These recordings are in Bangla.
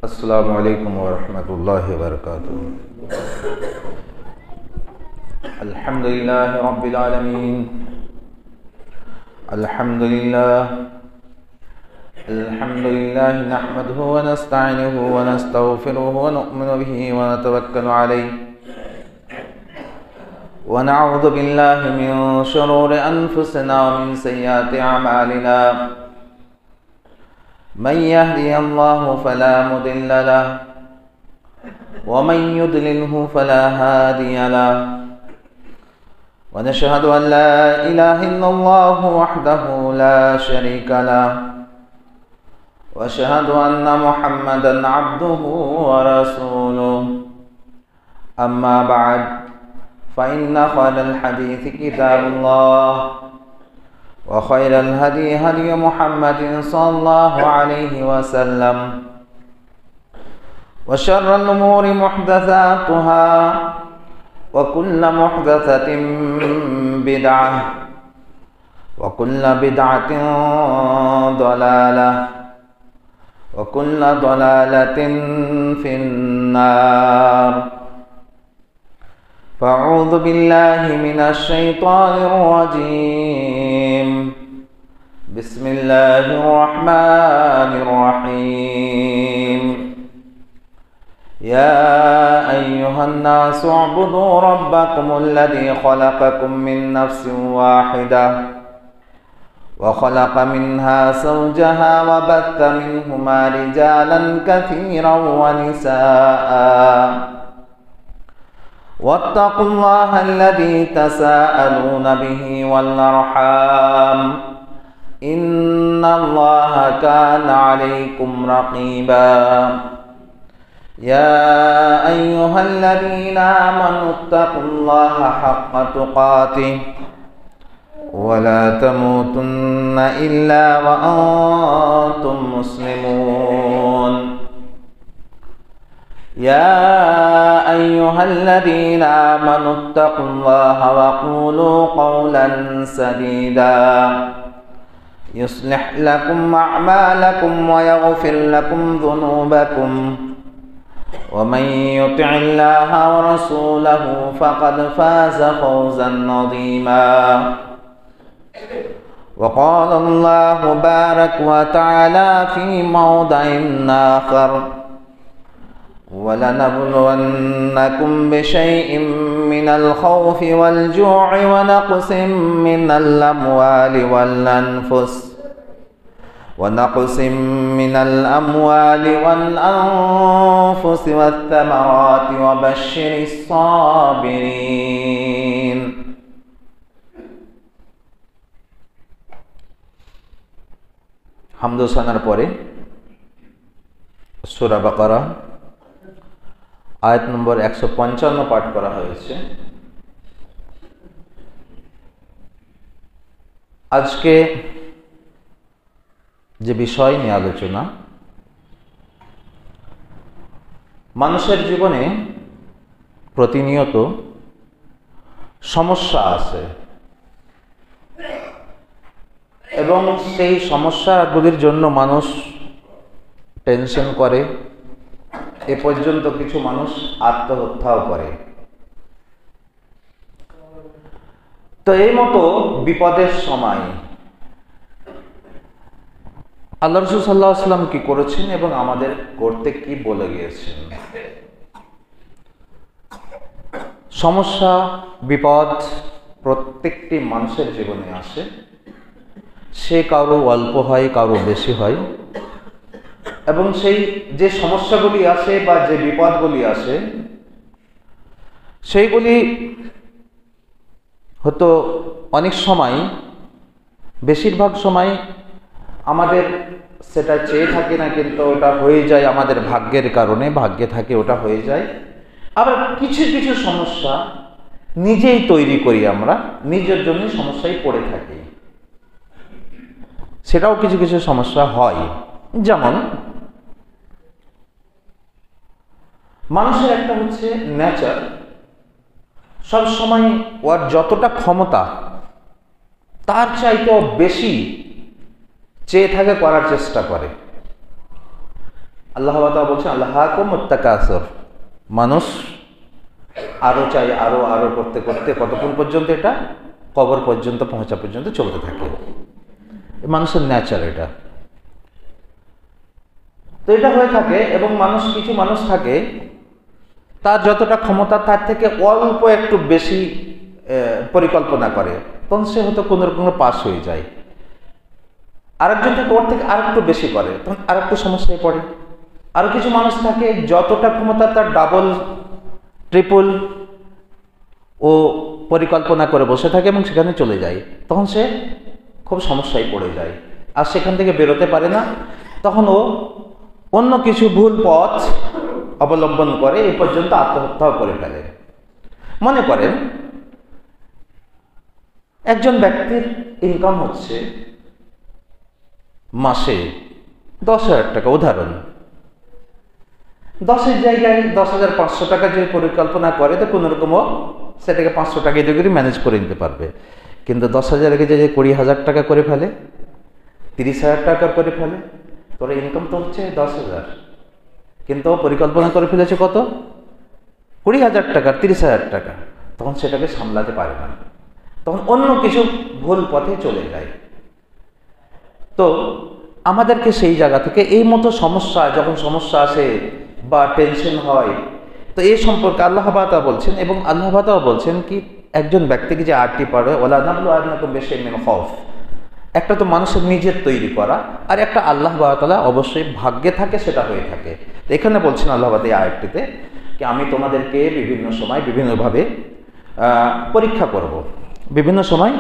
अस्सलामु अलैकुम वरहमतुल्लाहि वबरकातुहू। अल्हम्दुलिल्लाहि रब्बिल आलमीन। अल्हम्दुलिल्लाह नहमदुहु व नस्तईनुहु व नस्तगफिरुहु व नु'मिनु बिही व नतवक्कलु अलैहि व नऊज़ु बिल्लाहि मिन शुरूरि अनफुसिना व मिन सय्यिआति अमालिना। मन यहदिहिल्लाहु फला मुदिल्ल लहु व मन युद्लिल्हु फला हादिय लहु व नशहदु अन ला इलाहा इल्लल्लाहु वहदहु ला शरीका लहु व अशहदु अन्ना मुहम्मदन अब्दुहु व रसूलुहु। अम्मा बअद फ़इन्न खैरल हदीथि किताबुल्लाह व खैरल हदी हदी मुहम्मदिन सल्लल्लाहु अलैहि वसल्लम व शर्रल उमूरि मुहदसातुहा व कुल्लु मुहदसतिन बिदअह व कुल्लु बिदअतिन दलालह व कुल्लु दलालतिन फिन्नार। फ़अऊज़ु बिल्लाहि मिनश शैतानिर रजीम। बिस्मिल्लाहिर रहमानिर रहीम। या अय्युहन नासु उअ्बुदू रब्बकुमुल्लज़ी खलक़कुम मिन नफ्सिन वाहिदह व खलक़ मिन्हा ज़ौजहा व बस्स मिनहुमा रिजालन कसीरन व निसाअ वत्तक़ुल्लाह अल्लज़ी तसाअलून बिही वल अर्हाम इन्नल्लाह कान अलैकुम रक़ीबा। या अय्युहल्लज़ीना आमनुत्तक़ुल्लाह हक़्क़ तुक़ातिह वला तमूतुन्न इल्ला व अंतुम मुस्लिमून। या अय्युहल्लज़ीना आमनुत्तक़ुल्लाह वक़ूलू क़ौलन सदीदा युस्लिह लकुम अअमालकुम व यग़फिर लकुम ज़ुनूबकुम व मन युति'िल्लाह व रसूलहु फ़क़द फ़ाज़ फ़ौज़न अज़ीमा। वक़ाल अल्लाहु बारक व तआला फ़ी मौदि'इन आख़र वलनब्लुवन्नकुम बिशैइन मिनल खौफ़ि वल जू'i व नक़्सिन मिनल अम्वालि वल अन्फुसि वत्थमराति व बश्शिरिस साबिरीन। हामद व सानार परे सूरा बाकारा आयत नम्बर 155 पाठ करा हयेछे। आजके जे विषय निये आलोचना, मानुषेर जीवने प्रतिनियत समस्या आछे एबं सेई समस्यागुलिर जन्य मानुष टेंशन करे, ए पर्यन्त किछु मानुष आत्महत्याओ करे। तो एई मतो विपदेर समय आल्लाह रसूल सल्लल्लाहु आलैहि वसल्लम कि करेছেন এবং আমাদের করতে কি বলে গিয়েছেন। সমস্যা বিপদ প্রত্যেকটি মানুষের জীবনে আসে, সে কারো অল্প হয় কারো বেশি হয়, এবং সেই যে সমস্যাগুলি আসে বা যে বিপদগুলি আসে সেইগুলি হয়তো অনেক সময় বেশিরভাগ সময় আমাদের সেটা চেয়ে থাকি না, কিন্তু ওটা হয়ে যায় আমাদের ভাগ্যের কারণে, ভাগ্যে থাকে ওটা হয়ে যায়। আবার কিছু কিছু সমস্যা নিজেই তৈরি করি, আমরা নিজের জন্য সমস্যায় পড়ে থাকি, সেটাও কিছু কিছু সমস্যা হয়। যেমন মানুষের একটা হচ্ছে নেচার, সব সময় ওর যতটা ক্ষমতা তার চাইতেও বেশি চেয়ে থাকে, করার চেষ্টা করে। আল্লাহ তাআলা বলছেন আল্লাহাকুমুত তাকাসুর, মানুষ আরো চাই, আরো আরো করতে করতে কতক্ষণ পর্যন্ত, এটা কবর পর্যন্ত পৌঁছা পর্যন্ত চলতে থাকে। মানুষের ন্যাচার এটা। তো এটা হয়ে থাকে। এবং কিছু মানুষ থাকে, তার যতটা ক্ষমতা তার থেকে অল্প একটু বেশি পরিকল্পনা করে, তখন সে হয়তো কোনো রকম পাস হয়ে যায়। আরেকজন থেকে ওর থেকে আরেকটু বেশি করে, তখন আরেকটু সমস্যায় পড়ে। আরো কিছু মানুষ থাকে যতটা ক্ষমতা তার ডাবল ট্রিপল ও পরিকল্পনা করে বসে থাকে এবং সেখানে চলে যায়, তখন সে খুব সমস্যায় পড়ে যায় আর সেখান থেকে বেরোতে পারে না। তখন ও অন্য কিছু ভুল পথ অবলম্বন করে এই পর্যন্ত আত্মহত্যাও করে ফেলে। মনে করেন একজন ব্যক্তির ইনকাম হচ্ছে মাসে 10,000 টাকা, উদাহরণ 10-এর জায়গায় 10,500 টাকা যদি পরিকল্পনা করে তো কোনো রকমও সেটাকে 500 টাকা দিয়ে ম্যানেজ করে নিতে পারবে। কিন্তু 10,000-কে যদি 20,000 টাকা করে ফেলে, 30,000 টাকা করে ফেলে, তোর ইনকাম তো হচ্ছে 10,000, কিন্তু পরিকল্পনা করে ফেলেছে কত, 20,000 টাকা, 30,000 টাকা, তখন সেটাকে সামলাতে পারে না, তখন অন্য কিছু ভুল পথে চলে যায়। তো আমাদেরকে সেই জায়গা থেকে এই মতো সমস্যা, যখন সমস্যা আসে বা টেনশন হয়, তো এই সম্পর্কে আল্লাহ তাআলা বলছেন, এবং আল্লাহ তাআলা বলছেন কি, একজন ব্যক্তিকে যে আটটি পারে, ওয়ালা নাবলু আদনাকুম বিশাইইন মিন খাউফ, একটা তো মানুষের নিজের তৈরি করা, আর একটা আল্লাহ তাআলা অবশ্যই ভাগ্যে থাকে, সেটা হয়ে থাকে। এখানে বলছেন আল্লাহ তাআলা এই আয়াতটিতে কি, আমি তোমাদেরকে বিভিন্ন সময় বিভিন্নভাবে পরীক্ষা করব, বিভিন্ন সময়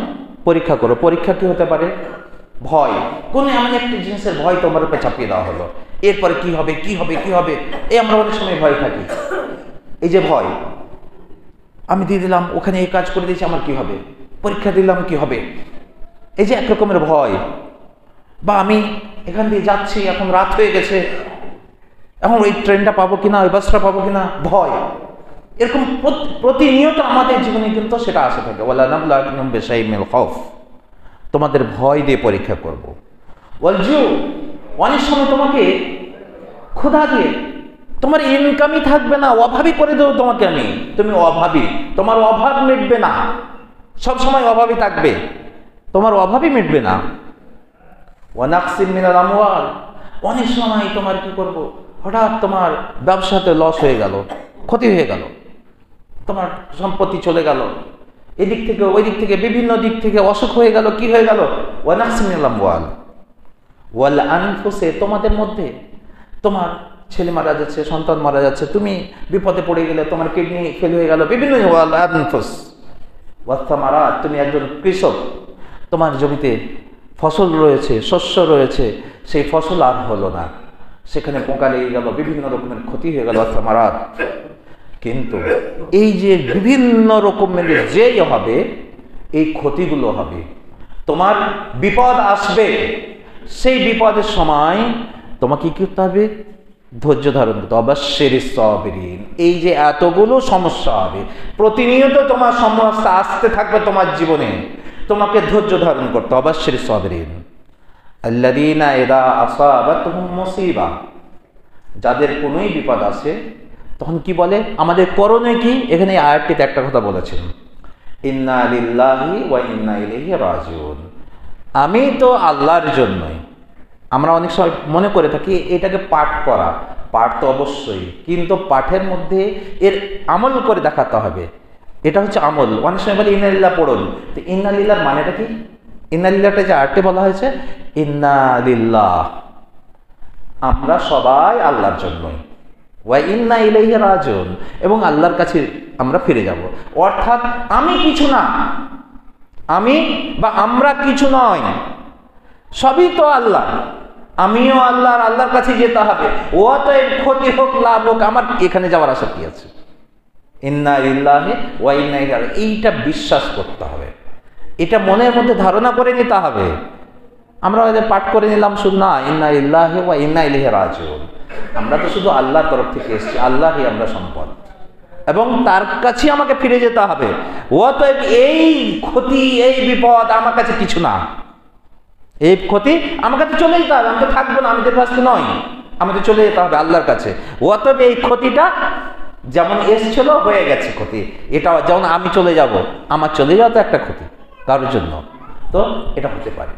পরীক্ষা করব। পরীক্ষা কি হতে পারে, ভয়, কোন এমন একটি জিনিসের ভয় তোমার উপরে চাপিয়ে দেওয়া হলো, এরপরে কি হবে কি হবে কি হবে, এই আমরা অনেক সময় ভয় থাকি। এই যে ভয়, আমি দিয়ে দিলাম ওখানে এই কাজ করে দিয়েছি, আমার কি হবে, পরীক্ষা দিলাম কি হবে, এই যে এক রকমের ভয়। বা আমি এখান দিয়ে যাচ্ছি, এখন রাত হয়ে গেছে, এখন ওই ট্রেনটা পাবো কিনা, ওই বাসটা পাবো কিনা, ভয়। এরকম প্রতিনিয়ত আমাদের জীবনে কিন্তু সেটা আসে থাকে। ওয়ালা নাবলু আদনাকুম বিশাইইন মিনাল খাউফ, তোমাদের ভয় দিয়ে পরীক্ষা করব। ওয়াল জু, অনেক সময় তোমাকে ক্ষুধা দিয়ে, তোমার ইনকামই থাকবে না, অভাবী করে দেবো তোমাকে আমি, তুমি অভাবী, তোমার অভাব মিটবে না, সব সময় অভাবী থাকবে, তোমার অভাবই মিটবে না। ওয়া নাকসিম মিনাল আমওয়াল, অনেক সময় তোমার কি করব, হঠাৎ তোমার ব্যবসাতে লস হয়ে গেল, ক্ষতি হয়ে গেল, তোমার সম্পত্তি চলে গেল, এদিক থেকে ওই দিক থেকে বিভিন্ন দিক থেকে অসুখ হয়ে গেল, কি হয়ে গেল, ওয়া নাকসিম মিনাল আমওয়াল ওয়াল আনফুসে, তোমাদের মধ্যে তোমার ছেলে মারা যাচ্ছে, সন্তান মারা যাচ্ছে, তুমি বিপদে পড়ে গেলে, তোমার কিডনি ফেল হয়ে গেল, বিভিন্ন ওয়াল আনফুস ওয়াস সামারাত, তুমি একজন কৃষক, তোমার জমিতে ফসল রয়েছে, শস্য রয়েছে, সেই ফসল আর হলো না, সেখানে পোকা লেগে গেল, বিভিন্ন রকমের ক্ষতি হয়ে গেল, ওয়াস সামারাত। কিন্তু এই যে বিভিন্ন রকমের যেই হবে, এই ক্ষতিগুলো হবে, তোমার বিপদ আসবে, সেই বিপদের সময় তোমাকে কি করতে হবে, ধৈর্য ধারণ করতে হবে। অবশ্যই সাবিরিন, এই যে এতগুলো সমস্যা হবে, প্রতিনিয়ত তোমার সমস্যা আসতে থাকবে তোমার জীবনে, তোমাকে ধৈর্য ধারণ করতে হবে। অবশ্যই সাবিরিন আল্লাযীনা ইযা আসাবাতহুম মুসিবা, যাদের কোনোই বিপদ আসে তখন কি বলে, আমাদের করণীয় কি, এখানে আয়াতটিতে একটা কথা বলেছেন, ইন্না লিল্লাহি ওয়া ইন্না ইলাইহি রাজিউন, আমি তো আল্লাহর জন্যই। আমরা অনেক সময় মনে করে থাকি এটাকে পাঠ করা, পাঠ তো অবশ্যই, কিন্তু পাঠের মধ্যে এর আমল করে দেখাতে হবে, এটা হচ্ছে আমল। অনেক সময় বলে ইন্না লিল্লাহ পড়ুন, তো ইন্না লিল্লাহর মানেটা কি, ইন্না লিল্লাহটা যে আয়াতে বলা হয়েছে, ইন্না লিল্লাহ, আমরা সবাই আল্লাহর জন্যই, ওয়া ইন্না ইলাইহি রাজিউন, এবং আল্লাহর কাছে আমরা ফিরে যাব। অর্থাৎ আমি কিছু না, আমি বা আমরা কিছু নয়, সবই তো আল্লাহ, আমিও আল্লাহর, আল্লাহর কাছে যেতে হবে। অতএব ক্ষতি হোক লাভ হোক, আমার এখানে যাওয়ার আশা কি আছে। ইন্না লিল্লাহি ওয়া ইন্না ইলাইহি রাজিউন, এইটা বিশ্বাস করতে হবে, এটা মনের মধ্যে ধারণা করে নিতে হবে। আমরা পাঠ করে নিলাম শুধু না, ইন্না লিল্লাহি ওয়া ইন্না ইলাইহি রাজিউন, আমরা তো শুধু আল্লাহর তরফ থেকে এসেছি, আল্লাহই আমরা সম্পদ, এবং তার কাছে আমাকে ফিরে যেতে হবে। অতএব এই ক্ষতি, এই বিপদ আমার কাছে কিছু না, এই ক্ষতি আমার কাছে চলে যেতে হবে, আমি তো থাকবো না, আমি দীর্ঘস্থায়ী নই, আমাদের চলে যেতে হবে আল্লাহর কাছে। অতএব এই ক্ষতিটা যেমন এসছিল হয়ে গেছে ক্ষতি, এটা যেমন আমি চলে যাব, আমার চলে যাওয়া তো একটা ক্ষতি কারোর জন্য, তো এটা হতে পারে।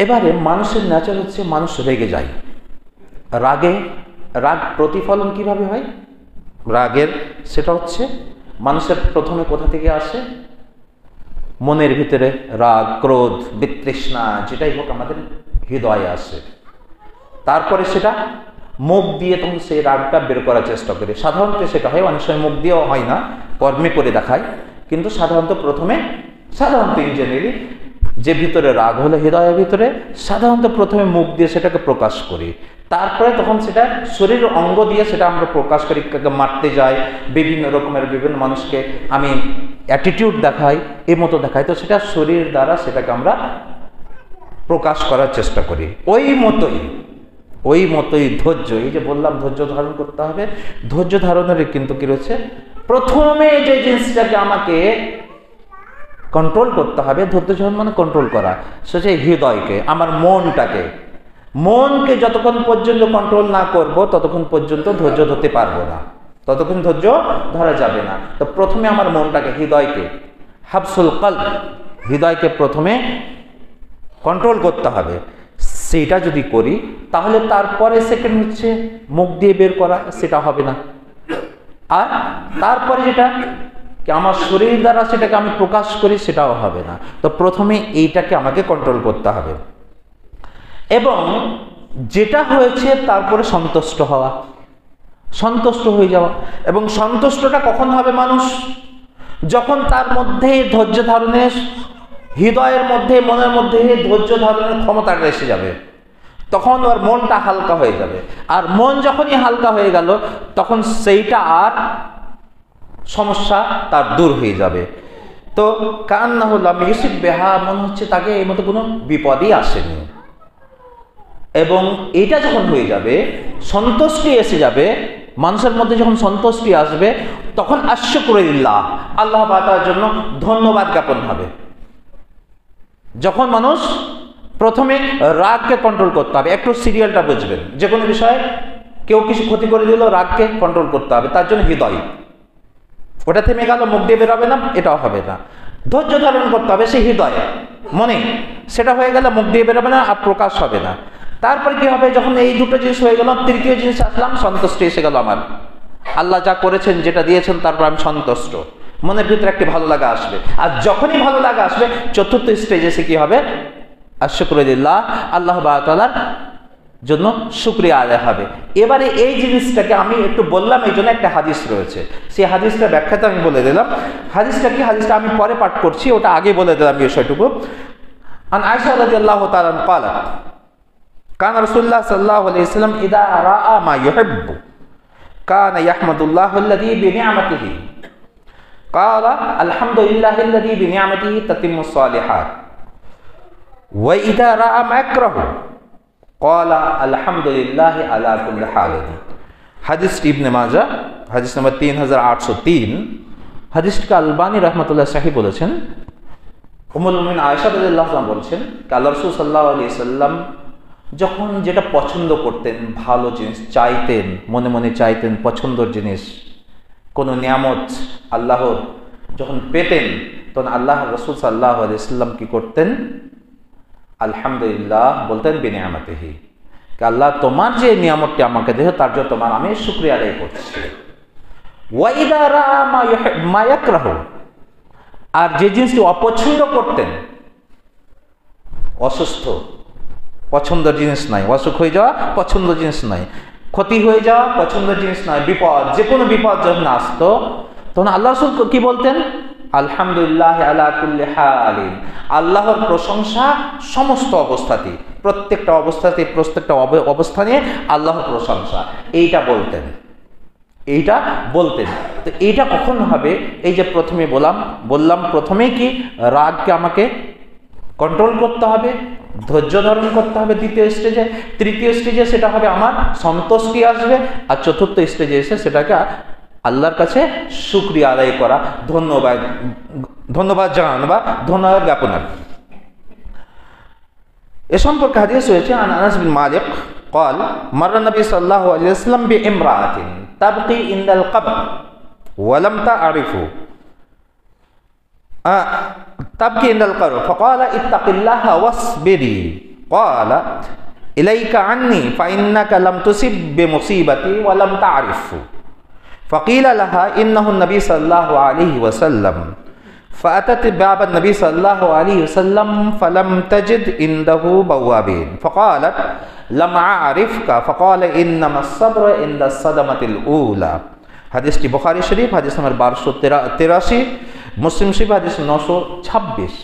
এবারে মানুষের নেচার হচ্ছে মানুষ রেগে যায়। রাগ প্রতিফলন কিভাবে হয় রাগের, সেটা হচ্ছে মানুষের প্রথমে কোথা থেকে আসে? মনের ভিতরে রাগ, ক্রোধ, বিতৃষ্ণা যেটাই হোক আমাদের হৃদয়ে আসে। তারপরে সেটা মুখ দিয়ে তখন সেই রাগটা বের করার চেষ্টা করে। সাধারণত সেটা হয়, অনেক সময় মুখ দিয়েও হয় না, কর্মে করে দেখায়, কিন্তু সাধারণত ইঞ্জিনিয়ারিং যে ভিতরে রাগ হলো হৃদয়ের ভিতরে, সাধারণত প্রথমে মুখ দিয়ে সেটাকে প্রকাশ করি, তারপরে তখন সেটা শরীর অঙ্গ দিয়ে সেটা আমরা প্রকাশ করি। মারতে যাই, বিভিন্ন রকমের বিভিন্ন মানুষকে আমি অ্যাটিটিউড দেখাই, এই মতো দেখাই, তো সেটা শরীর দ্বারা সেটাকে আমরা প্রকাশ করার চেষ্টা করি। ওই মতোই ধৈর্য, এই যে বললাম ধৈর্য ধারণ করতে হবে, ধৈর্য ধারণের কিন্তু কি রয়েছে, প্রথমে যে জিনিসটাকে আমাকে কন্ট্রোল করতে হবে, ধৈর্য ধারণ মানে কন্ট্রোল করা, সেটা হৃদয়কে, আমার মনকে যতক্ষণ পর্যন্ত কন্ট্রোল না করব ততক্ষণ পর্যন্ত ধৈর্য ধরতে পারবো না, ততক্ষণ ধৈর্য ধরা যাবে না। তো প্রথমে আমার মনটাকে, হৃদয়কে, হাবসুল কলব, হৃদয়কে প্রথমে কন্ট্রোল করতে হবে। সেইটা যদি করি তাহলে তারপরে সেকেন্ড হচ্ছে মুখ দিয়ে বের করা, সেটা হবে না। আর তারপরে যেটা আমার শরীর দ্বারা সেটাকে আমি প্রকাশ করি, সেটাও হবে না। তো প্রথমে এইটাকে আমাকে কন্ট্রোল করতে হবে, এবং যেটা হয়েছে তারপরে সন্তুষ্ট হয়ে যাওয়া। এবং সন্তুষ্টটা কখন হবে মানুষ? যখন তার মধ্যে ধৈর্য ধারণের, হৃদয়ের মধ্যে, মনের মধ্যে ধৈর্য ধারণের ক্ষমতাটা এসে যাবে, তখন ওর মনটা হালকা হয়ে যাবে। আর মন যখনই হালকা হয়ে গেল তখন সেইটা আর সমস্যা তার দূর হয়ে যাবে। তো কান্না হলাম ইউসুফ বেহা, মনে হচ্ছে তাকে এই মতো কোনো বিপদই আসেনি। এবং এটা যখন হয়ে যাবে, সন্তুষ্টি এসে যাবে মানুষের মধ্যে, যখন সন্তুষ্টি আসবে তখন আশকুরিল্লাহ, আল্লাহ তাআলার জন্য ধন্যবাদ জ্ঞাপন হবে। যখন মানুষ প্রথমে রাগকে কন্ট্রোল করতে হবে, একটু সিরিয়ালটা বুঝবেন, যে কোনো বিষয়ে কেউ কিছু ক্ষতি করে দিল, রাগকে কন্ট্রোল করতে হবে, তার জন্য হৃদয়, ওটা থেমে গেল, মুখ দিয়ে বেরোবে না, এটাও হবে না। ধৈর্য ধারণ করতে হবে সেই হৃদয়ে, মনে, সেটা হয়ে গেলে মুখ দিয়ে বেরোবে না, আর প্রকাশ হবে না। তারপরে কি হবে? যখন এই দুটো জিনিস হয়ে গেল, তৃতীয় জিনিস আসলাম, সন্তুষ্টি এসে গেল আমার, আল্লাহ যা করেছেন, যেটা দিয়েছেন, তারপর আমি সন্তুষ্ট, মনের ভিতরে একটি ভালো লাগা আসবে। আর যখনই ভালো লাগা আসবে, চতুর্থ স্টেজ এসে কি হবে? আশকুরিল্লাহ, আল্লাহ তাআলার জন্য শুকরিয়া আদায় হবে। এবারে এই জিনিসটাকে আমি একটু বললাম, এই জন্য একটা হাদিস রয়েছে, সেই হাদিসটা ব্যাখ্যাতে আমি বলে দিলাম। হাদিসটা কি? হাদিসটা আমি পরে পাঠ করছি, ওটা আগে বলে দিলাম বিষয়টুকু। আন আয়েশা রাদিয়াল্লাহু তাআলা ক্বালাত কানা রাসূলুল্লাহ সাল্লাল্লাহু আলাইহি ওয়াসাল্লাম ইযা রাআ মা ইউহিব্বু কানা ইয়াহমাদুল্লাহাল্লাযী বিনি'মাতিহি ক্বালা আলহামদুলিল্লাহিল্লাযী বিনি'মাতিহি তাতিম্মুস সালিহাত ওয়া ইযা রাআ মা ইয়াকরাহু ক্বালা আলহামদুলিল্লাহি আলা কুল্লি হালিন। হাদিস ইবনে মাজাহ, হাদিস নম্বর 3803। হাদিসকে আলবানী রাহমাতুল্লাহ সহিহ বলেছেন। উম্মুল মুমিনিন আয়েশা রাদিয়াল্লাহু আনহা বলছেন, আল্লাহর রাসূল সাল্লাল্লাহু আলাইহি সাল্লাম যখন যেটা পছন্দ করতেন, ভালো জিনিস চাইতেন, মনে মনে চাইতেন, পছন্দের জিনিস, কোনো নিয়ামত আল্লাহর যখন পেতেন, তখন আল্লাহ রাসূল সাল্লাল্লাহু আলাইহি সাল্লাম কি করতেন? আলহামদুলিল্লাহ বলতেন, বিনিয়ামাতিহি, আল্লাহ তোমার যে নিয়ামতটি আমাকে দিয়েছো তার জন্য তোমার আমি শুকরিয়া আদায় করছি। ওয়া ইযা রাআ মা ইয়াকরাহু, আর যে জিনিসটি অপছন্দ করতেন, অসুস্থ, পছন্দের জিনিস নাই, অসুখ হয়ে যাওয়া পছন্দের জিনিস নাই, ক্ষতি হয়ে যাওয়া পছন্দের জিনিস নয়, বিপদ, যে কোনো বিপদ যখন আসতো তখন আল্লাহ রাসূল কি বলতেন? আলহামদুলিল্লাহ আলা কুল্লি হালিন, আল্লাহর প্রশংসা সমস্ত অবস্থাতেই, প্রত্যেকটা অবস্থানে আল্লাহর প্রশংসা, এইটা বলতেন। তো এইটা কখন হবে? এই যে প্রথমে বললাম প্রথমে কি রাগকে আমাকে কন্ট্রোল করতে হবে, ধৈর্য ধারণ করতে হবে দ্বিতীয় স্টেজে। তৃতীয় স্টেজে সেটা হবে আমার সন্তুষ্টি আসবে। আর চতুর্থ স্টেজে এসে সেটাকে আল্লাহর কাছে শুকরিয়া আদায় করা, ধন্যবাদ জানানো বা ধন্যবাদ জ্ঞাপন। এ সম্পর্কে হাদিস হয়েছে আন আনাস বিন মালিক قال مر النبي صلى الله عليه وسلم بامرأة تبقي عند القبر ولم تعرف تبكي عند القبر فقال اتق الله واصبري قالت إليك عني فإنك لم تصب بمصيبتي ولم تعرف فقيل لها إنه النبي صلى الله عليه وسلم فأتت باب النبي صلى الله عليه وسلم فلم تجد عنده بوابين فقالت لم أعرفك فقال إنما الصبر عند الصدمة الأولى হাদিসটি বুখারী শরীফ হাদিস নম্বর 1283, মুসলিম শরীফ হাদিস 926।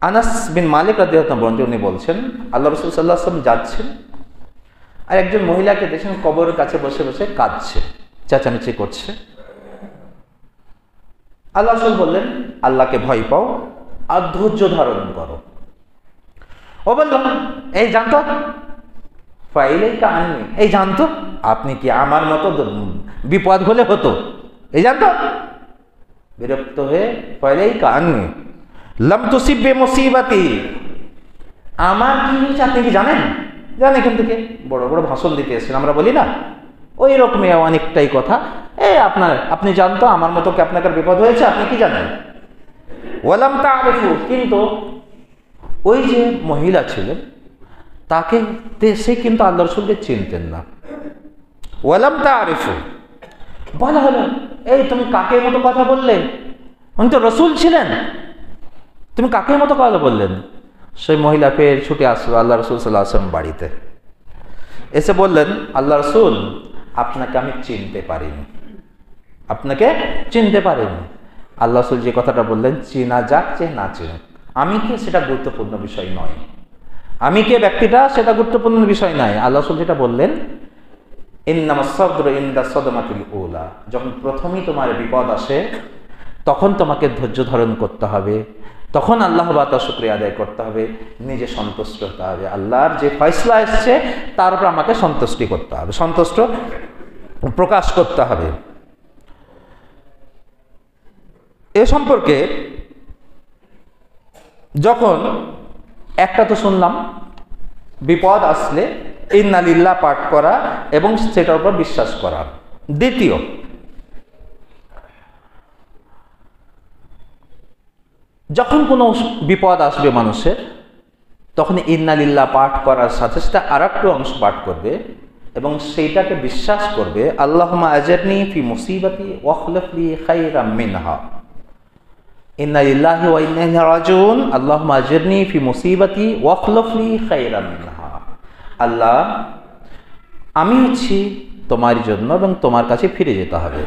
আনাস বিন মালিক রাদিয়াল্লাহু আনহু উনি বলছেন আল্লাহ রাসূল সাল্লাল্লাহু আলাইহি ওয়াসাল্লাম যাচ্ছেন আর একজন মহিলাকে দেখেন কবরের কাছে বসে বসে কাঁদছে, চেঁচামেচি করছে। আল্লাহ রাসূল বললেন আল্লাহকে ভয় পাও আর ধৈর্য ধারণ করো। ও বলল এই জানতো ফাইলাইকা আননি, এই জানতো আপনি কি আমার মতো বিপদ হলে হতো, এই জানতো। বিরক্ত হয়ে ফাইলাইকা আননি লাম তুসিব বিমুসিবাতি, আমার কি হয়েছে আপনি কি জানেন? জানেন এখান থেকে বড় বড় ভাষণ দিতে এসেছেন, আমরা বলি না ওই রকমই অনেকটাই কথা। আপনি জানতো আমার মতো কি আপনার বিপদ হয়েছে, আপনি কি জানেন? ওয়ালাম তারিফু, কিন্তু ওই যে মহিলা ছিলেন তাকে সে কিন্তু আল্লাহ রাসূলকে চিনতেন না। ওয়ালাম তারিফু বলা হলো এই তুমি কাকে মতো কথা বললে, উনি তো রাসূল ছিলেন, তুমি কাকে মতো কথা বললেন? সেই মহিলা ফের ছুটে আসলো আল্লাহ রাসূল সাল্লাল্লাহু আলাইহি ওয়াসাল্লাম বাড়িতে, এসে বললেন আল্লাহ রাসূল আপনাকে আমি চিনতে পারিনি, আপনাকে চিনতে পারিনি। আল্লাহ রাসূল যে কথাটা বললেন চিনা যাক যে না চিনুক, আমি কে সেটা গুরুত্বপূর্ণ বিষয় নয়, আমি কে ব্যক্তিটা সেটা গুরুত্বপূর্ণ বিষয় নয়। আল্লাহ রাসূল যেটা বললেন ইন্নামাস সাবরু ইনদা সাদমাতিল উলা, যখন প্রথমেই তোমার বিপদ আসে তখন তোমাকে ধৈর্য ধারণ করতে হবে, তখন আল্লাহ তাআলার শুকরিয়া আদায় করতে হবে, নিজে সন্তুষ্ট হতে হবে, আল্লাহর যে ফয়সালা এসেছে তার উপর আমাকে সন্তুষ্টি করতে হবে, সন্তুষ্ট প্রকাশ করতে হবে। এ সম্পর্কে যখন একটা তো শুনলাম বিপদ আসলে ইন্না লিল্লাহ পাঠ করা এবং সেটার উপর বিশ্বাস করা। দ্বিতীয়, যখন কোনো বিপদ আসবে মানুষের তখন ইন্না লিল্লাহ পাঠ করার সাথে সাথে আর একটু অংশ পাঠ করবে এবং সেইটাকে বিশ্বাস করবে আল্লাহুম্মা আজরনি ফি মুসিবাতি ওয়াখলিফ লি খায়রাম মিনহা, ইন্না লিল্লাহি ওয়া ইন্না ইলাইহি রাজিউন, আল্লাহুম্মা আজরনি ফি মুসিবাতি ওয়াখলিফ লি খায়রাম মিনহা। আল্লাহ আমি হচ্ছি তোমার জন্য এবং তোমার কাছে ফিরে যেতে হবে।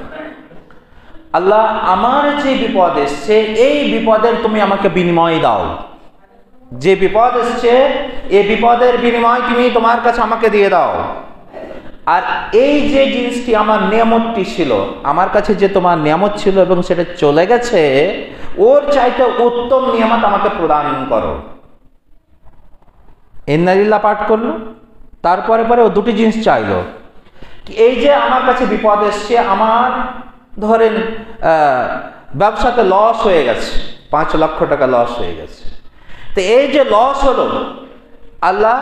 আল্লাহ আমার যে বিপদ এসছে এই বিপদের তুমি আমাকে বিনিময় দাও, যে বিপদ এসছে এই বিপদের বিনিময় তুমি তোমার কাছে আমাকে দিয়ে দাও। আর এই যে জিনিসটি আমার নিয়ামতটি ছিল, আমার কাছে যে তোমার নিয়ামত ছিল এবং সেটা চলে গেছে, ওর চাইতে উত্তম নিয়ামত আমাকে প্রদান করো। ইন্না লিল্লাহ পাঠ করলো, তারপরে পরে ও দুটি জিনিস চাইলো, এই যে আমার কাছে বিপদ এসছে, আমার ধরেন ব্যবসাতে লস হয়ে গেছে, 5 লক্ষ টাকা লস হয়ে গেছে, তো এই যে লস হলো আল্লাহ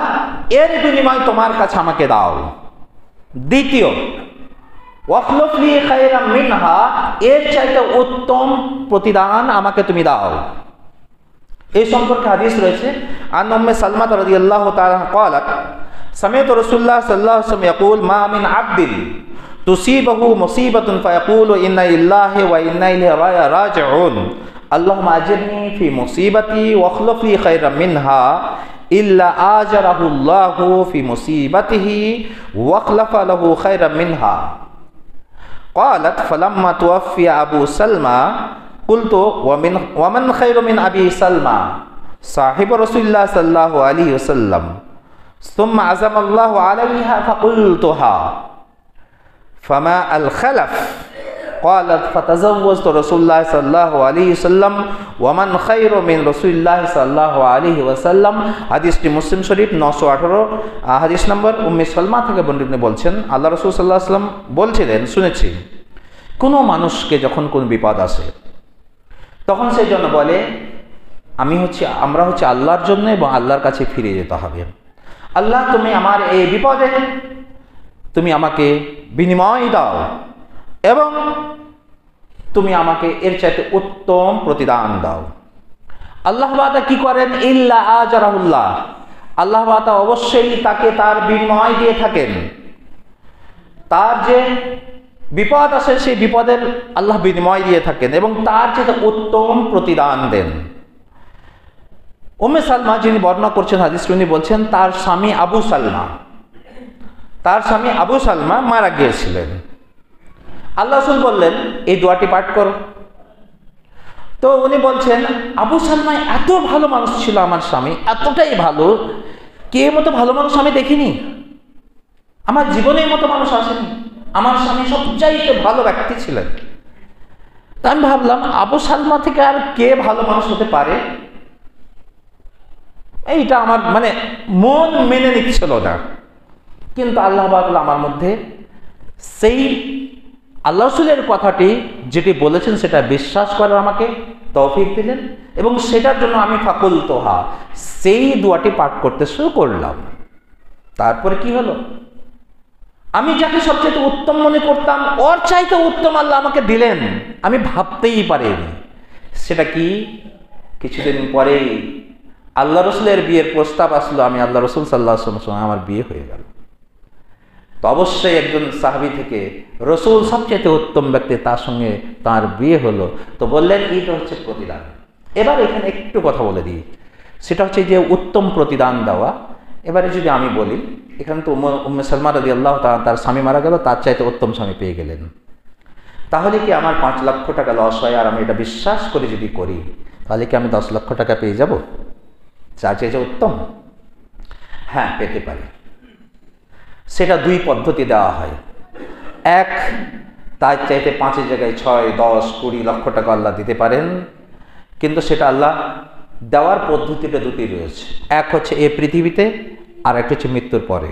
এর বিনিময় তোমার কাছে আমাকে দাও। দ্বিতীয়, ওয়াখলিফ লি খায়রাম মিনহা, এর চাইতে উত্তম প্রতিদান আমাকে তুমি দাও। এই সম্পর্কে হাদিস রয়েছে আন উম্মে সালমা রাদিয়াল্লাহু তাআলা قالت سمعت رسول الله صلى الله عليه وسلم يقول ما من عبد تصيبه مصيبة فيقول إنا لله وإنا إليه راجعون اللهم أجرني في مصيبتي واخلف لي خيرا منها إلا آجره الله في مصيبته واخلف له خيرا منها قالت فلما توفي أبو سلمى قلت ومن خير من أبي سلمى صاحب رسول الله صلى الله عليه وسلم ثم عزم الله عليها فقلتها فما الخلف قالت فتزوجت رسول الله صلى الله عليه وسلم ومن خير من رسول الله صلى الله عليه وسلم। হাদিসটি মুসলিম শরীফ 918 হাদিস নম্বর উম্মে সালমা থেকে বর্ণিত বলছেন আল্লাহ রাসূল সাল্লাল্লাহু আলাইহি ওয়াসাল্লাম বলছিলেন, শুনেছি কোনো মানুষকে যখন কোন বিপদ আসে তখন সেই জন্য বলে আমরা হচ্ছে আল্লাহর জন্য এবং আল্লাহর কাছে ফিরে যেতে হবে। আল্লাহ, তুমি আমার এই বিপদে তুমি আমাকে বিনিময় দাও এবং তুমি আমাকে এর চাইতে উত্তম প্রতিদান দাও। আল্লাহ তাআলা কি করেন? ইল্লা আজরাহুল্লাহ, আল্লাহ তাআলা অবশ্যই তাকে তার বিনিময় দিয়ে থাকেন। তার যে বিপদ আসে সেই বিপদের আল্লাহ বিনিময় দিয়ে থাকেন এবং তার যে উত্তম প্রতিদান দেন। উম্মে সালমা যিনি বর্ণনা করছেন হাদিস, উনি বলছেন তার স্বামী আবু সালমা মারা গিয়েছিলেন। আল্লাহ রাসূল বললেন এই দোয়াটি পাঠ করো। তো উনি বলছেন আবু সালমা এত ভালো মানুষ ছিল, আমার স্বামী এতটাই ভালো, কে মতো ভালো মানুষ আমি দেখিনি, আমার জীবনের মতো মানুষ আসেনি, আমার স্বামী সবচাইতে ভালো ব্যক্তি ছিলেন। তা আমি ভাবলাম আবু সালমা থেকে আর কে ভালো মানুষ হতে পারে, এইটা আমার মন মেনে নিচ্ছিল না। কিন্তু আল্লাহ আমার মধ্যে সেই আল্লাহ রাসূলের কথাটি যেটি বলেছেন সেটা বিশ্বাস করার আমাকে তৌফিক দিলেন এবং সেটার জন্য আমি ফাকুলতুহা, সেই দোয়াটি পাঠ করতে শুরু করলাম। তারপরে কি হলো, আমি যাকে সবচেয়ে উত্তম মনে করতাম ওর চাইতে উত্তম আল্লাহ আমাকে দিলেন, আমি ভাবতেই পারিনি। সেটা কি, কিছুদিন পরে আল্লাহ রাসূলের বিয়ের প্রস্তাব আসলো, আমি আল্লাহ রাসূল সাল্লাল্লাহু আলাইহি ওয়াসাল্লামের সঙ্গে আমার বিয়ে হয়ে গেল। তো অবশ্যই একজন সাহাবী থেকে রাসূল সবচেয়ে উত্তম ব্যক্তি, তার সঙ্গে তার বিয়ে হলো। তো বললেন এইটা হচ্ছে প্রতিদান। এবার এখানে একটু কথা বলে দিই, সেটা হচ্ছে যে উত্তম প্রতিদান দেওয়া। এবারে যদি আমি বলি, এখানে তো উম্মে সালমা রাদিয়াল্লাহু তাআলা তার স্বামী মারা গেল, তার চাইতে উত্তম স্বামী পেয়ে গেলেন। তাহলে কি আমার 5 লক্ষ টাকা লস হয়? আর আমি এটা বিশ্বাস করে যদি করি, তাহলে কি আমি 10 লক্ষ টাকা পেয়ে যাব? যার চাইতে উত্তম? হ্যাঁ, পেতে পারি। সেটা 2 পদ্ধতি দেওয়া হয়। এক, তার চাইতে 5-এর জায়গায় 6, 10, 20 লক্ষ টাকা আল্লাহ দিতে পারেন, কিন্তু সেটা আল্লাহ দেওয়ার পদ্ধতিটা 2টি রয়েছে। এক হচ্ছে এই পৃথিবীতে, আর একটা হচ্ছে মৃত্যুর পরে।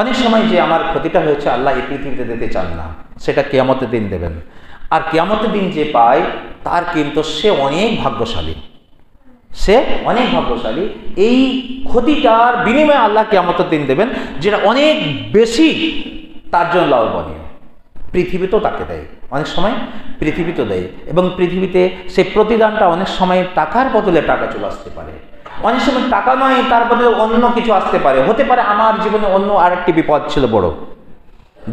অনেক সময় যে আমার ক্ষতিটা হয়েছে আল্লাহ এই পৃথিবীতে দিতে চান না, সেটা কিয়ামতের দিন দেবেন। আর কিয়ামতের দিন যে পায় তার কিন্তু সে অনেক ভাগ্যশালী, এই ক্ষতিটার বিনিময়ে আল্লাহ কিয়ামতের দিন দেবেন, যেটা অনেক বেশি তার জন্য লাভবানীয়। পৃথিবীতেও তাকে দেয়, অনেক সময় পৃথিবীতেও দেয়, এবং পৃথিবীতে সেই প্রতিদানটা অনেক সময় টাকার বদলে টাকা চলে আসতে পারে, অনেক সময় টাকা নয় তার বদলে অন্য কিছু আসতে পারে। হতে পারে আমার জীবনে অন্য আরেকটি বিপদ ছিল বড়,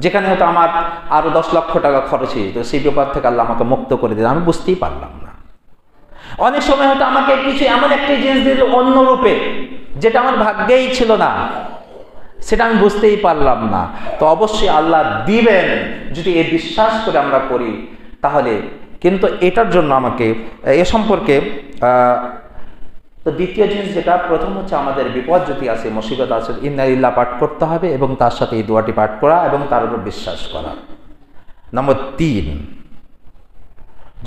যেখানে হয়তো আমার আরো 10 লক্ষ টাকা খরচ হয়ে যেত, সেই বিপদ থেকে আল্লাহ আমাকে মুক্ত করে দিলেন, আমি বুঝতেই পারলাম না। অনেক সময় হয়তো আমাকে কিছু এমন একটি জিনিস দিল অন্য রূপে, যেটা আমার ভাগ্যেই ছিল না, সেটা আমি বুঝতেই পারলাম না। তো অবশ্যই আল্লাহ দিবেন যদি এই বিশ্বাস করে আমরা করি তাহলে। কিন্তু এটার জন্য আমাকে এ সম্পর্কে তো দ্বিতীয় জিনিস যেটা, প্রথম হচ্ছে আমাদের বিপদ যদি আসে, মুসিবত আসে, ইন্না লিল্লাহ পাঠ করতে হবে এবং তার সাথে এই দোয়াটি পাঠ করা এবং তার উপর বিশ্বাস করা। নম্বর 3,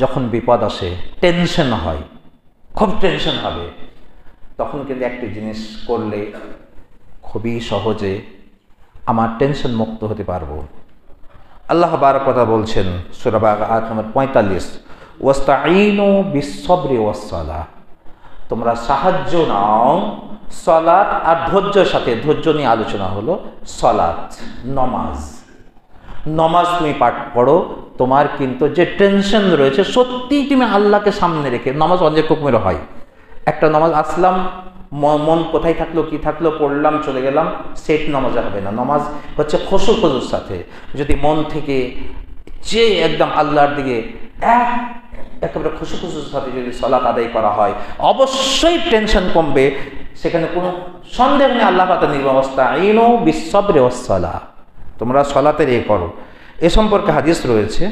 যখন বিপদ আসে, টেনশন হয়, খুব টেনশন হবে, তখন কিন্তু একটি জিনিস করলে খুবই সহজে আমার টেনশন মুক্ত হতে পারবো। আল্লাহ বারক কথা বলছেন সূরা বাকারা আয়াত নম্বর 45, ওয়াস্তাঈনু বিস-সাবরি ওয়াস-সালাহ, তোমরা সাহায্য নাও সালাত আর ধৈর্যের সাথে। ধৈর্য নিয়ে আলোচনা হলো সালাত, নমাজ তুমি পাঠ করো, তোমার কিন্তু যে টেনশন রয়েছে সত্যিই তুমি আল্লাহকে সামনে রেখে। নামাজ অনেক রকমের হয়, একটা নামাজ আসলাম, মন কোথায় থাকলো কি থাকলো, পড়লাম চলে গেলাম, সেট নামাজ হবে না। নামাজ হচ্ছে খুশুর সাথে, যদি মন থেকে যে একদম আল্লাহর দিকে একেবারে খুশুর সাথে যদি সালাত আদায় করা হয়, অবশ্যই টেনশন কমবে, সেখানে কোনো সন্দেহ নেই। আল্লাহ পাকের নির্বাবস্থা ইনো বিস-সাবরি ওয়াস-সালাহ, তোমরা সালাতের করো। এ সম্পর্কে হাদিস রয়েছে,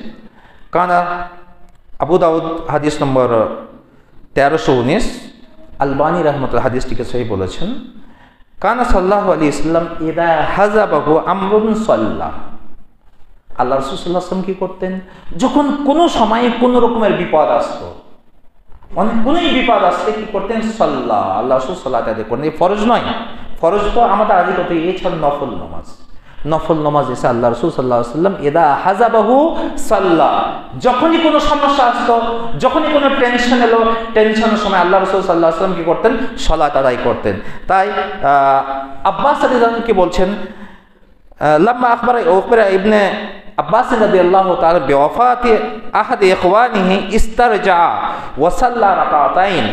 কানা আবু দাউদ হাদিস নম্বর 1319, আলবানী রহমতুল্লাহ হাদিসটিকে সহি বলেছেন। কানা সাল্লাল্লাহু আলাইহি ওয়াসাল্লাম ইযা হাযাবাহু আমরুন সাল্লাহ, আল্লাহ রাসূল সাল্লাল্লাহু আলাইহি ওয়াসাল্লাম কি করতেন, যখন কোনো সময়ে কোনো রকমের বিপদ আসতো, কোনোই বিপদ আসলে কি করতেন, সাল্লাহ, আল্লাহ রাসূল সালাত আদায় করতেন। ফরজ নয়, ফরজ তো আমাদের আদি করতে, এছাড়া নফল নামাজ। নফল নামাজ এসে আল্লাহ রাসূল সাল্লাল্লাহু আলাইহি ওয়াসাল্লাম ইদা হাযাবাহু সাল্লা, যখনই কোনো সমস্যা আসতো, যখনই কোনো টেনশন এলো, টেনশনের সময় আল্লাহ রাসূল সাল্লাল্লাহু আলাইহি ওয়াসাল্লাম কি করতেন? সালাত আদায় করতেন। তাই আব্বাস রাদিয়াল্লাহু আনহু কি বলছেন, লাম্মা আখবরা ইবনে আব্বাস রাদিয়াল্লাহু তাআলা বিওয়াফাতি আহাদ ইখওয়ানিহি ইস্তারজা ওয়া সাল্লা রাকাতাইন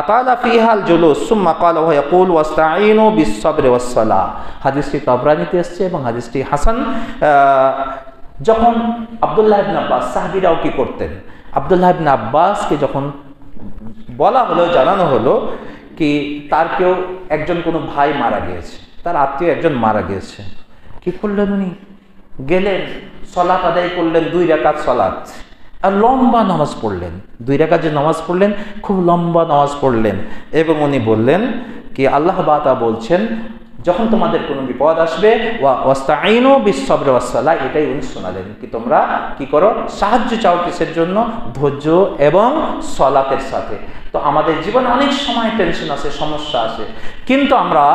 আতালা ফিহাল জুলুস সুম্মা ক্বালা ওয়া ইয়াকুল ওয়াস্তাঈনু বিস-সাবরি ওয়াস-সালাহ। হাদিসটি তাবরানীতে এসেছে এবং হাদিসটি হাসান। যখন আব্দুল্লাহ ইবনে আব্বাস, সাহাবীরাও কি করতেন, আব্দুল্লাহ ইবনে আব্বাসকে যখন বলা হলো, জানানো হলো কি তার কেউ একজন কোনো ভাই মারা গিয়েছে, তার আত্মীয় একজন মারা গিয়েছে, কি করলেন উনি? গেলেন, সালাত আদায় করলেন, 2 রাকাত সালাত, আর লম্বা নামাজ পড়লেন। 2 রাকাত যে নামাজ পড়লেন, খুব লম্বা নামাজ পড়লেন। এবং উনি বললেন কি আল্লাহ তাআলা বলছেন যখন তোমাদের কোনো বিপদ আসবে ওয়াস্তাঈনু বিস-সাবরি ওয়াস-সালাহ, এটাই উনি শোনালেন কি তোমরা কি করো? সাহায্য চাও কিসের জন্য? ধৈর্য এবং সালাতের সাথে। তো আমাদের জীবনে অনেক সময় টেনশন আসে, সমস্যা আসে, কিন্তু আমরা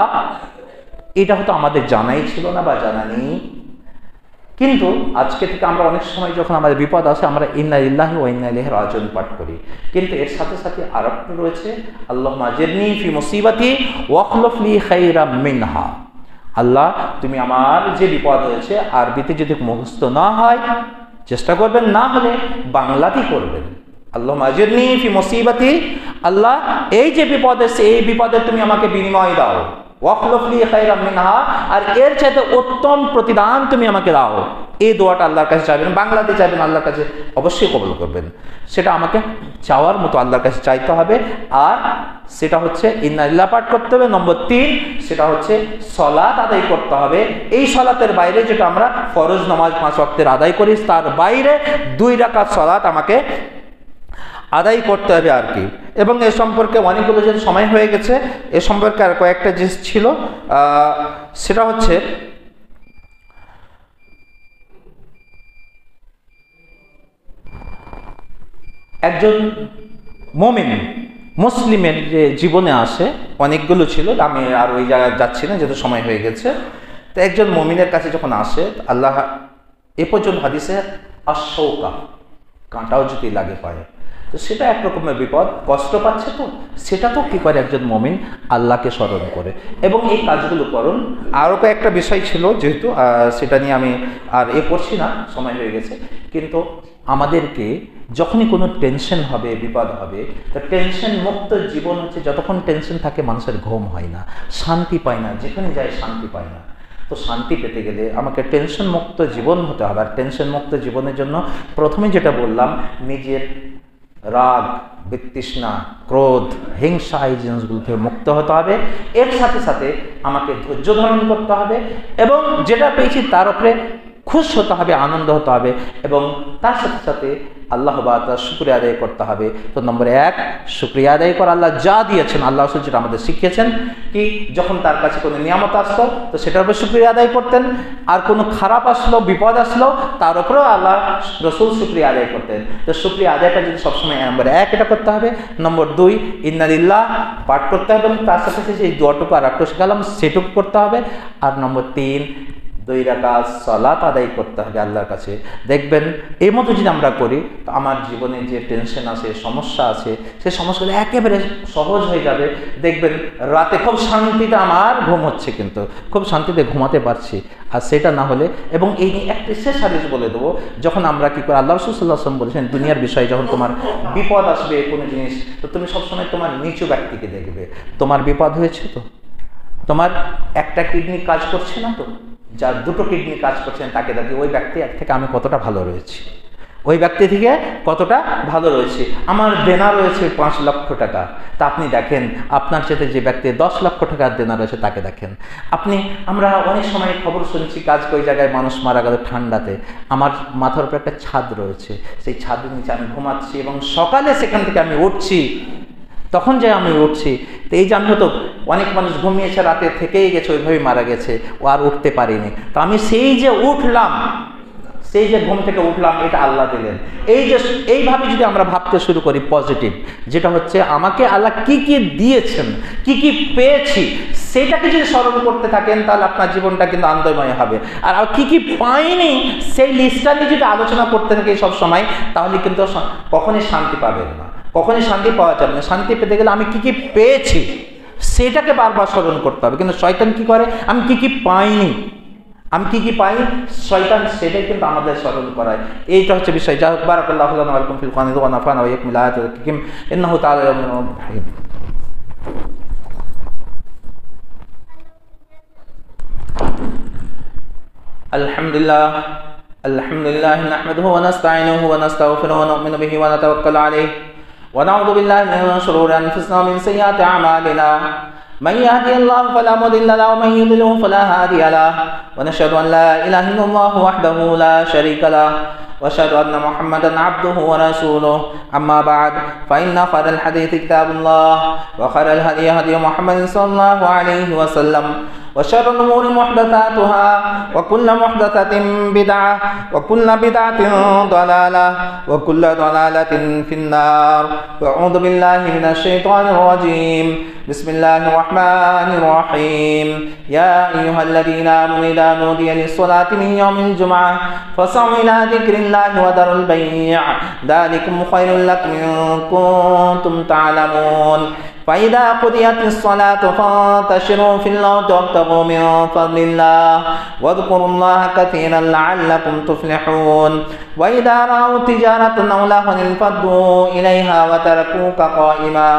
এটা হয়তো আমাদের জানাই ছিল না বা জানা নেই, কিন্তু আজকে থেকে আমরা অনেক সময় যখন আমাদের বিপদ আসে আমরা ইন্না লিল্লাহি ওয়া ইন্না ইলাইহি রাজিউন পাঠ করি। কিন্তু এর সাথে সাথে আরেকটা রয়েছে, আল্লাহুম্মা আজিরনি ফি মুসিবাতি ওয়াখলুফ লি খায়রাম মিনহা। আল্লাহ তুমি আমার যে বিপদ হয়েছে, আরবিতে যদি মুখস্থ না হয় চেষ্টা করবেন, না হলে বাংলাতেই করবেন। আল্লাহুম্মা আজিরনি ফি মুসিবাতি, আল্লাহ এই যে বিপদ এসেছে এই বিপদে তুমি আমাকে বিনিময় দাও, ওয়াখলুফ লি খায়রাম মিনহা, আর এর চাইতে উত্তম প্রতিদান তুমি আমাকে দাও। এই দোয়াটা আল্লাহর কাছে চাইবেন, বাংলাতে চাইবেন, আল্লাহর কাছে অবশ্যই কবুল করবেন। সেটা আমাকে চাওয়ার মতো আল্লাহর কাছে চাইতে হবে। আর সেটা হচ্ছে ইন্না লিল্লাহ পাঠ করতে হবে। নম্বর 3, সেটা হচ্ছে সালাত আদায় করতে হবে। এই সালাতের বাইরে যেটা আমরা ফরজ নামাজ 5 ওয়াক্তের আদায় করি, তার বাইরে 2 রাকাত সালাত আমাকে আদায় করতে হবে আর কি। এবং এ সম্পর্কে অনেকগুলো যেহেতু সময় হয়ে গেছে, এ সম্পর্কে আর কয়েকটা জিনিস ছিল, সেটা হচ্ছে একজন মুমিন মুসলিমের যে জীবনে আসে অনেকগুলো ছিল, আমি আর ওই জায়গায় যাচ্ছি না যেহেতু সময় হয়ে গেছে। তো একজন মুমিনের কাছে যখন আসে, আল্লাহ এ পর্যন্ত হাদিসে আশৌকা, কাঁটাও যদি লাগে পায়ে, তো সেটা এক রকমের বিপদ, কষ্ট পাচ্ছে, তো সেটা তো কী করে একজন মুমিন আল্লাহকে স্মরণ করে এবং এই কাজগুলো করুন। আরও কয়েকটা বিষয় ছিল, যেহেতু সেটা নিয়ে আমি আর পড়ছি না, সময় হয়ে গেছে। কিন্তু আমাদেরকে যখনই কোনো টেনশন হবে, বিপদ হবে, তো টেনশন মুক্ত জীবন হচ্ছে, যতক্ষণ টেনশন থাকে মানুষের ঘুম হয় না, শান্তি পায় না, যেখানে যায় শান্তি পায় না। তো শান্তি পেতে গেলে আমাকে টেনশন মুক্ত জীবন হতে হবে। আর টেনশন মুক্ত জীবনের জন্য প্রথমে যেটা বললাম, নিজের রাগ, বিতৃষ্ণা, ক্রোধ, হিংসা, এই জিনিসগুলো থেকে মুক্ত হতে হবে। এর সাথে সাথে আমাকে ধৈর্য ধারণ করতে হবে এবং যেটা পেয়েছি তার উপরে খুশ হতে হবে, আনন্দ হতে হবে এবং তার সাথে সাথে আল্লাহ তাআলার শুকরিয়া আদায় করতে হবে। তো নম্বর 1, শুকরিয়া আদায় করা, আল্লাহ যা দিয়েছেন, আল্লাহ রাসূল যেটা আমাদের শিখিয়েছেন কি যখন তার কাছে কোনো নিয়ামত আসতো তো সেটার উপর শুকরিয়া আদায় করতেন, আর কোনো খারাপ আসলো, বিপদ আসলো, তার উপরেও আল্লাহ রাসূল শুকরিয়া আদায় করতেন। তো শুকরিয়া আদায়টা যদি সবসময় নম্বর 1 এটা করতে হবে। নম্বর 2, ইন্না লিল্লাহ পাঠ করতে হবে এবং তার সাথে সাথে সেই দোয়াটুকু আর একটু শেখালাম সেটুকু করতে হবে। আর নম্বর 3, 2 রাকাত সালাত আদায় করতে হবে আল্লাহর কাছে। দেখবেন এই মতো যদি আমরা করি তো আমার জীবনে যে টেনশন আছে, সমস্যা আছে, সেই সমস্যাগুলো একেবারে সহজ হয়ে যাবে। দেখবেন রাতে খুব শান্তিতে আমার ঘুম হচ্ছে, কিন্তু খুব শান্তিতে ঘুমাতে পারছি। আর সেটা না হলে, এবং এই নিয়ে একটা শেষ হাদিস বলে দেবো, যখন আমরা কি করে, আল্লাহ রাসূল সাল্লাল্লাহু আলাইহি ওয়াসাল্লাম বলেছেন দুনিয়ার বিষয়ে যখন তোমার বিপদ আসবে কোনো জিনিস, তো তুমি সবসময় তোমার নিচু ব্যক্তিকে দেখবে। তোমার বিপদ হয়েছে তো, তোমার একটা কিডনি কাজ করছে না তো, যার 2টো কিডনি কাজ করছেন তাকে দেখি ওই ব্যক্তি থেকে আমি কতটা ভালো রয়েছি, ওই ব্যক্তি থেকে কতটা ভালো রয়েছে। আমার দেনা রয়েছে 5 লক্ষ টাকা, তা আপনি দেখেন আপনার সাথে যে ব্যক্তি 10 লক্ষ টাকার দেনা রয়েছে তাকে দেখেন আপনি। আমরা অনেক সময় খবর শুনছি কাজ কই জায়গায় মানুষ মারা গেল ঠান্ডাতে, আমার মাথার উপর একটা ছাদ রয়েছে, সেই ছাদের নিচে আমি ঘুমাচ্ছি এবং সকালে সেখান থেকে আমি উঠছি, তখন যে আমি উঠছি, তো এই যে আমি হয়তো অনেক মানুষ ঘুমিয়েছে, রাতে থেকেই গেছে, ওইভাবেই মারা গেছে, ও আর উঠতে পারিনি। তো আমি সেই যে উঠলাম, সেই যে ঘুম থেকে উঠলাম এটা আল্লাহ দিলেন, এই যে এইভাবে যদি আমরা ভাবতে শুরু করি পজিটিভ, যেটা হচ্ছে আমাকে আল্লাহ কি কি দিয়েছেন, কি কি পেয়েছি, সেটাকে যদি স্মরণ করতে থাকেন তাহলে আপনার জীবনটা কিন্তু আনন্দময় হবে। আর কি কি পাইনি সেই লিস্টটা নিয়ে যদি আলোচনা করতে থাকি সব সময়, তাহলে কিন্তু কখনই শান্তি পাবেন না, কখনই শান্তি পাওয়া যাবে না। শান্তি পেতে গেলে আমি কি কি পেয়েছি সেটাকে বারবার স্মরণ করতে হবে। কিন্তু শয়তান কি করে, আমি কি কি পাইনি, আমি কি কি পাই, শয়তান সেটাই কিন্তু আমাদের স্মরণ করায়। এইটা হচ্ছে বিষয়। যা হোক, বারাকাল্লাহু লানা ওয়া লাকুম ফিল কোরআনি ওয়া নাফা'না ওয়া ইয়াকুম বিল আয়াতিল হাকিম ইন্নাহু তাআলা ইয়া'লামু মা তাফ'আলুন। আলহামদুলিল্লাহ আলহামদুলিল্লাহ নাহমাদুহু ওয়া নাস্তাঈনুহু ওয়া নাস্তাগফিরুহু ওয়া নু'মিনু বিহি ওয়া নাতাওয়াক্কালু আলাইহি ওয়া না'উযু বিল্লাহি মিন শুরুরি আনফুসিনা ওয়া মিন sayyiati a'malina। من يهدي الله فلا مضل له ومن يضلل فلا هادي له، ونشهد أن لا إله إلا الله وحده لا شريك له، وأشهد أن محمدا عبده ورسوله. أما بعد، فإن خير الحديث كتاب الله، وخير الهدي هدي محمد صلى الله عليه وسلم، وشر الأمور محدثاتها، وكل محدثة بدعة، وكل بدعة ضلالة، وكل ضلالة في النار. وأعوذ بالله من الشيطان الرجيم. بسم الله الرحمن الرحيم. يا أيها الذين آمنوا إذا نودي للصلاة من يوم الجمعة فاسعوا إلى ذكر الله وذروا البيع، ذلكم خير لكم إن كنتم تعلمون. فإذا قضيت الصلاة فانتشروا في الأرض وابتغوا من فضل الله واذكروا الله كثيرا لعلكم تفلحون. وإذا رأوا تجارة أو لهوا انفضوا إليها وتركوك قائما.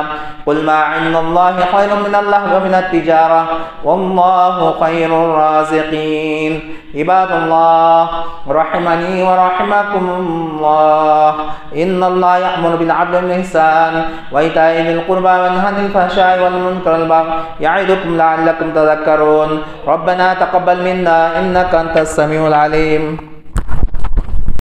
قل ما عند الله خير من اللهو ومن التجارة والله خير الرازقين. عباد الله رحمني ورحمكم الله، إن الله يأمر بالعدل والإحسان وإيتاء ذي القربى وينهى عن الفحشاء والمنكر والبغي يعظكم لعلكم تذكرون. ربنا تقبل منا إنك أنت السميع العليم.